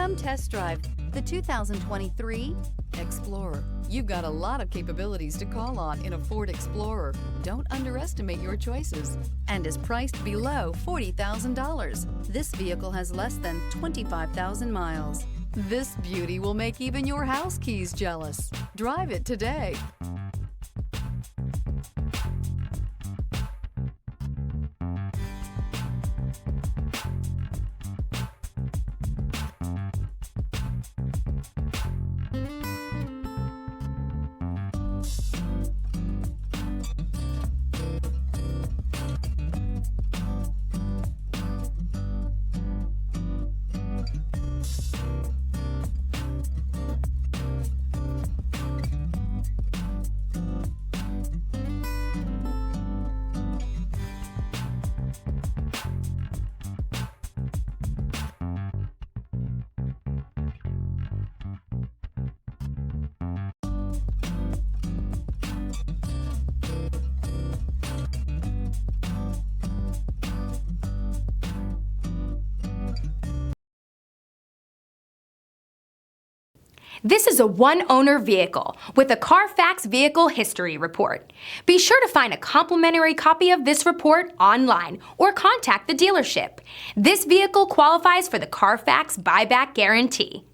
Come test drive the 2023 Explorer. You've got a lot of capabilities to call on in a Ford Explorer. Don't underestimate your choices, and is priced below $40,000. This vehicle has less than 25,000 miles. This beauty will make even your house keys jealous. Drive it today. This is a one-owner vehicle with a Carfax Vehicle History Report. Be sure to find a complimentary copy of this report online or contact the dealership. This vehicle qualifies for the Carfax Buyback Guarantee.